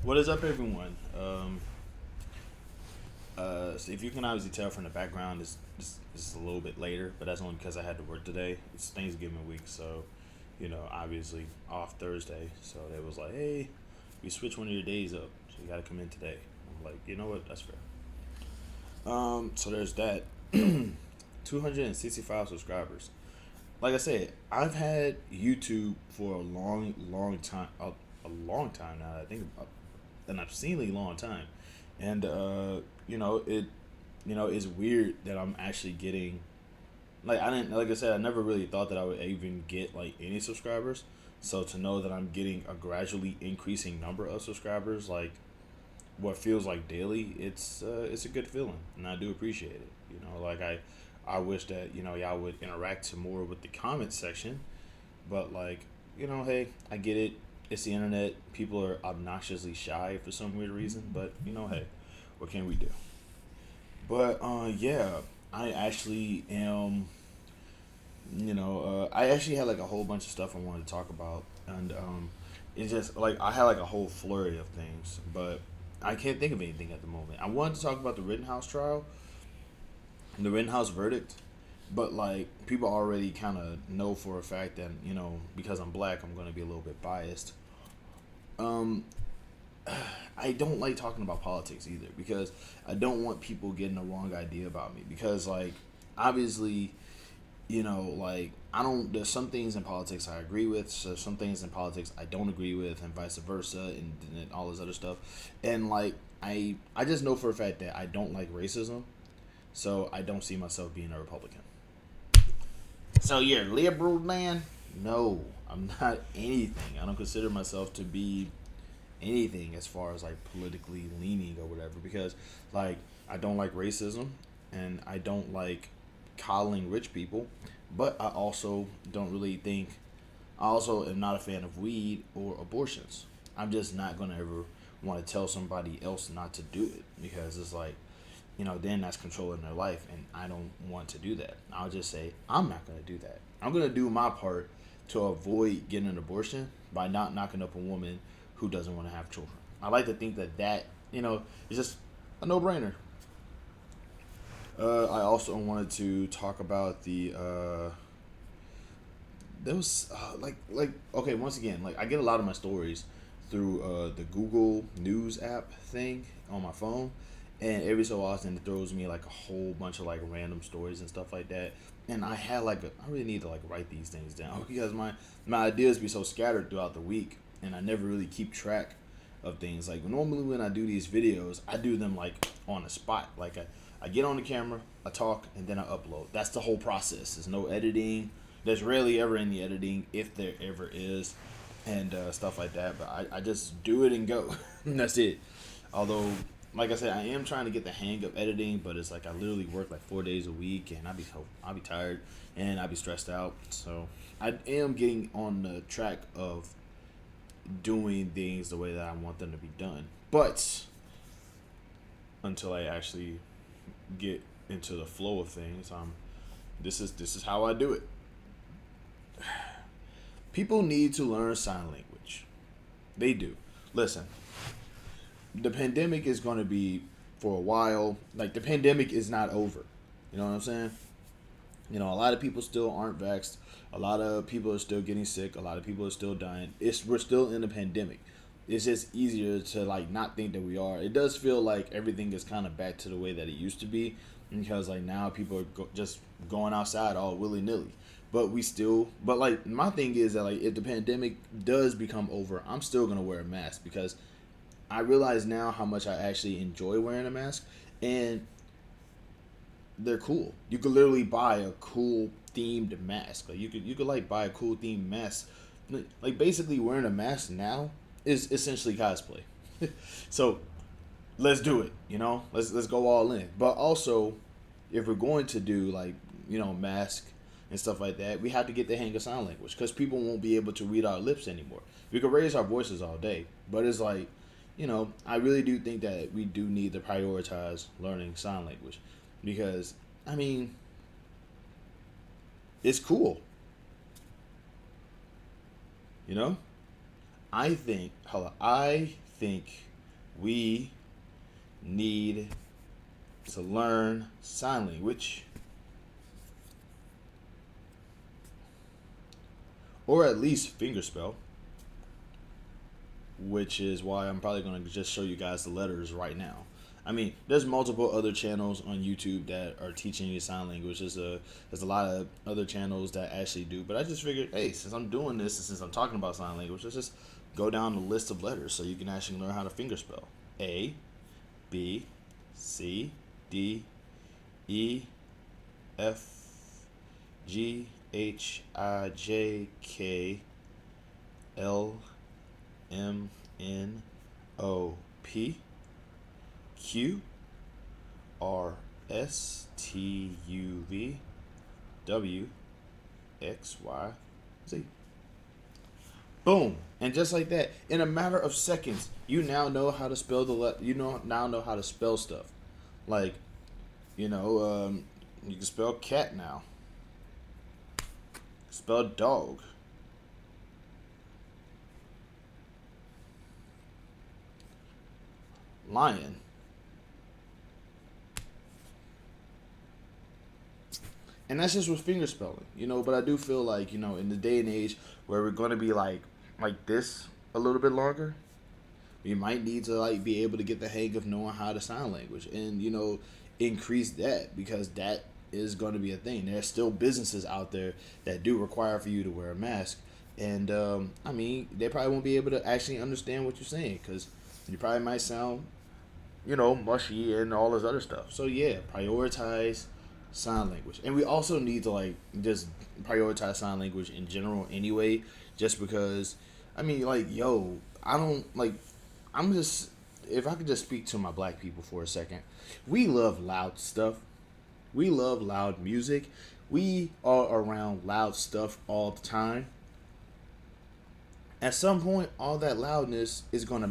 What is up, everyone? So if you can obviously tell from the background, it's a little bit later, but that's only because I had to work today. It's Thanksgiving week, so obviously off Thursday. So they was like, "Hey, we switch one of your days up, so you got to come in today." I'm like, you know what? That's fair. So there's that. 265 subscribers. Like I said, I've had YouTube for a long, long time. A long time now. I think an obscenely long time, and it's weird that I'm actually getting like I didn't like I said I never really thought that I would even get like any subscribers. So to know that I'm getting a gradually increasing number of subscribers, like what feels like daily, it's a good feeling, and I do appreciate it. Like I wish that y'all would interact more with the comment section, but like hey, I get it. It's the internet. People are obnoxiously shy for some weird reason, but hey, what can we do? But yeah, I actually am. I actually had like a whole bunch of stuff I wanted to talk about, and it's just like I had like a whole flurry of things, but I can't think of anything at the moment. I wanted to talk about the Rittenhouse trial, the Rittenhouse verdict, but like people already kind of know for a fact that because I'm black, I'm going to be a little bit biased. Um, I don't like talking about politics either because I don't want people getting the wrong idea about me because like obviously like I don't. There's some things in politics I agree with, so some things in politics I don't agree with, and vice versa, and all this other stuff. And like I just know for a fact that I don't like racism, so I don't see myself being a Republican. So you're liberal, man? No, I'm not anything. I don't consider myself to be anything as far as like politically leaning or whatever because like I don't like racism and I don't like coddling rich people, but I also don't really think I also am not a fan of weed or abortions. I'm just not gonna ever want to tell somebody else not to do it because it's like then that's controlling their life, and I don't want to do that. I'll just say I'm not gonna do that. I'm gonna do my part to avoid getting an abortion by not knocking up a woman who doesn't want to have children. I like to think that is just a no-brainer. I also wanted to talk about the those like okay, once again, like I get a lot of my stories through the Google News app thing on my phone, and every so often it throws me like a whole bunch of like random stories and stuff like that. And I really need to like write these things down because my ideas be so scattered throughout the week, and I never really keep track of things. Like normally when I do these videos, I do them like on the spot. Like I get on the camera, I talk, and then I upload. That's the whole process. There's no editing. There's rarely ever any editing, if there ever is, and stuff like that. But I just do it and go. And that's it. Although, like I said, I am trying to get the hang of editing, but it's like I literally work like 4 days a week, and I'll be tired, and I'll be stressed out. So I am getting on the track of doing things the way that I want them to be done. But until I actually get into the flow of things, this is how I do it. People need to learn sign language. They do. Listen, the pandemic is going to be for a while. Like the pandemic is not over. You know what I'm saying? A lot of people still aren't vaxxed. A lot of people are still getting sick. A lot of people are still dying. We're still in a pandemic. It's just easier to like not think that we are. It does feel like everything is kind of back to the way that it used to be because like now people are just going outside all willy nilly. But like my thing is that like if the pandemic does become over, I'm still gonna wear a mask because I realize now how much I actually enjoy wearing a mask, and they're cool. You could literally buy a cool themed mask. Like you could like buy a cool themed mask. Like basically wearing a mask now is essentially cosplay. So let's do it. Let's go all in. But also, if we're going to do like mask and stuff like that, we have to get the hang of sign language because people won't be able to read our lips anymore. We could raise our voices all day, but it's like I really do think that we do need to prioritize learning sign language because I mean it's cool. You know, I think. Hold on. I think. we need to learn sign language, or at least fingerspell, which is why I'm probably going to just show you guys the letters right now. I mean, there's multiple other channels on YouTube that are teaching you sign language. There's a lot of other channels that actually do, but I just figured, hey, since I'm doing this and since I'm talking about sign language, let's just go down the list of letters so you can actually learn how to fingerspell. A, B, C, D, E, F, G, H, I, J, K, L, M, N, O, P, Q, R, S, T, U, V, W, X, Y, Z. Boom. And just like that, in a matter of seconds, you now know how to spell now know how to spell stuff. Like, you can spell cat now. Spell dog. Lion. And that's just with finger spelling, but I do feel like, in the day and age where we're going to be like this a little bit longer, we might need to like be able to get the hang of knowing how to sign language and, increase that, because that is going to be a thing. There's still businesses out there that do require for you to wear a mask. And, I mean, they probably won't be able to actually understand what you're saying, because you probably might sound, mushy and all this other stuff. So yeah, prioritize sign language. And we also need to like just prioritize sign language in general anyway, just because I mean like I don't like I'm just if I could just speak to my black people for a second. We love loud stuff. We love loud music. We are around loud stuff all the time. At some point all that loudness is going to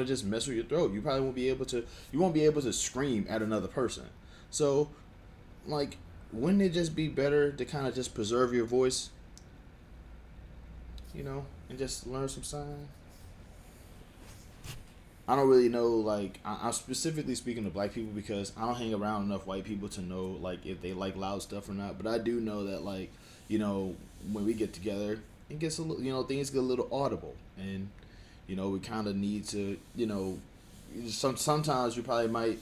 just mess with your throat. You won't be able to scream at another person. So like, wouldn't it just be better to kind of just preserve your voice, and just learn some sign? I don't really know, like, I'm specifically speaking to black people because I don't hang around enough white people to know, like, if they like loud stuff or not. But I do know that, like, when we get together, it gets a little, things get a little audible. And, we kind of need to, sometimes you probably might,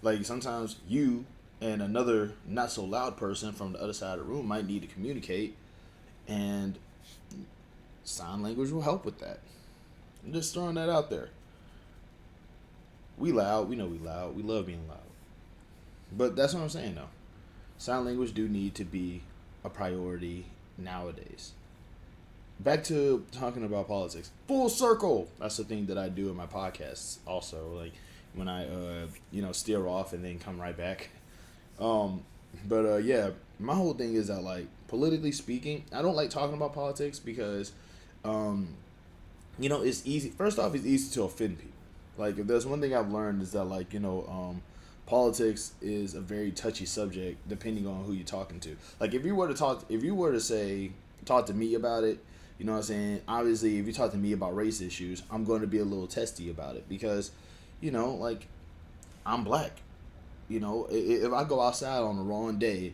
like, sometimes you and another not so loud person from the other side of the room might need to communicate, and sign language will help with that. I'm just throwing that out there. We loud, we know we loud, we love being loud. But that's what I'm saying though. Sign language do need to be a priority nowadays. Back to talking about politics. Full circle. That's the thing that I do in my podcasts also. Like when I steer off and then come right back. Yeah, my whole thing is that like politically speaking, I don't like talking about politics because, it's easy. First off, it's easy to offend people. Like if there's one thing I've learned is that like politics is a very touchy subject depending on who you're talking to. Like if you were to say talk to me about it, you know what I'm saying? Obviously, if you talk to me about race issues, I'm going to be a little testy about it because, like I'm black. If I go outside on the wrong day,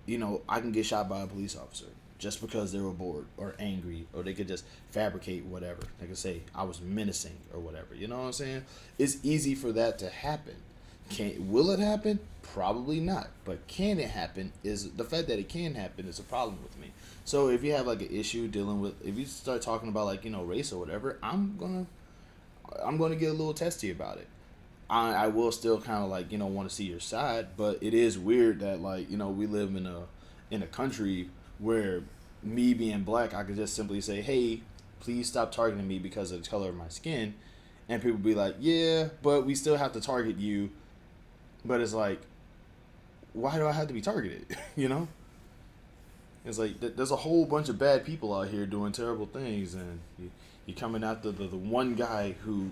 I can get shot by a police officer just because they were bored or angry, or they could just fabricate whatever. They could say I was menacing or whatever. You know what I'm saying? It's easy for that to happen. Will it happen? Probably not. But can it happen? Is the fact that it can happen is a problem with me. So if you have like an issue dealing with, if you start talking about like race or whatever, I'm gonna get a little testy about it. I will still kind of like want to see your side, but it is weird that like we live in a country where me being black, I could just simply say, hey, please stop targeting me because of the color of my skin, and people be like, yeah, but we still have to target you. But it's like, why do I have to be targeted? It's like there's a whole bunch of bad people out here doing terrible things, and you're coming after the one guy who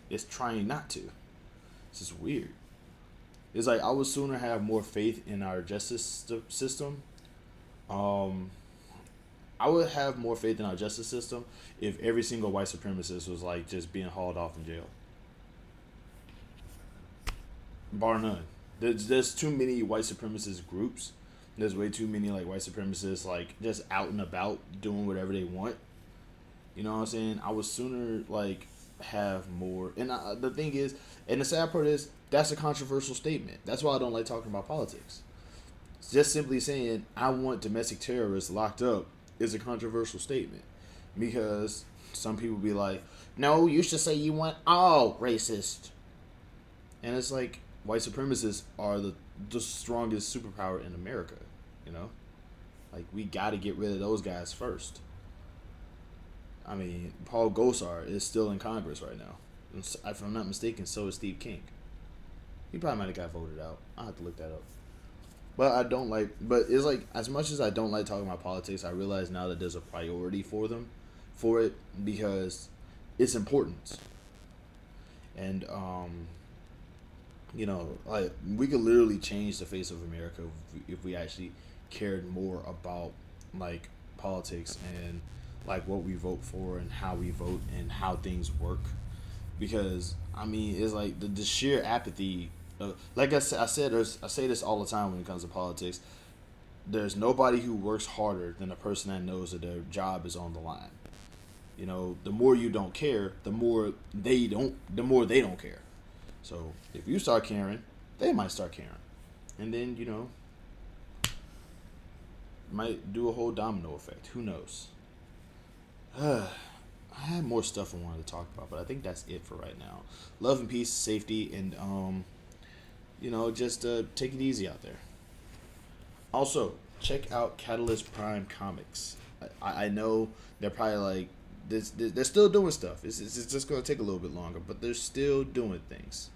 is trying not to. It's just weird. It's like I would sooner have more faith in our justice system. I would have more faith in our justice system if every single white supremacist was like just being hauled off in jail. bar none. There's too many white supremacist groups. There's way too many like white supremacists like just out and about doing whatever they want. You know what I'm saying? I would sooner like have more. And the thing is, and the sad part is, that's a controversial statement. That's why I don't like talking about politics. Just simply saying I want domestic terrorists locked up is a controversial statement because some people be like, "No, you should say you want all racist," and it's like white supremacists are the strongest superpower in America. You know, like we got to get rid of those guys first. I mean, Paul Gosar is still in Congress right now. If I'm not mistaken, so is Steve King. He probably might have got voted out. I'll have to look that up. But I don't like. But it's like as much as I don't like talking about politics, I realize now that there's a priority for them, for it because it's important. And like we could literally change the face of America if we actually cared more about like politics and like what we vote for and how we vote and how things work. Because I mean, it's like the sheer apathy. Like I say this all the time when it comes to politics. There's nobody who works harder than a person that knows that their job is on the line. You know, the more you don't care, the more they don't care. So if you start caring, they might start caring, and then might do a whole domino effect. Who knows? I had more stuff I wanted to talk about, but I think that's it for right now. Love and peace, safety, and just take it easy out there. Also, check out Catalyst Prime Comics. I know they're probably like they're still doing stuff. It's just gonna take a little bit longer, but they're still doing things.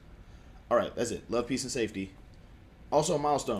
All right, that's it. Love, peace, and safety. Also, a milestone.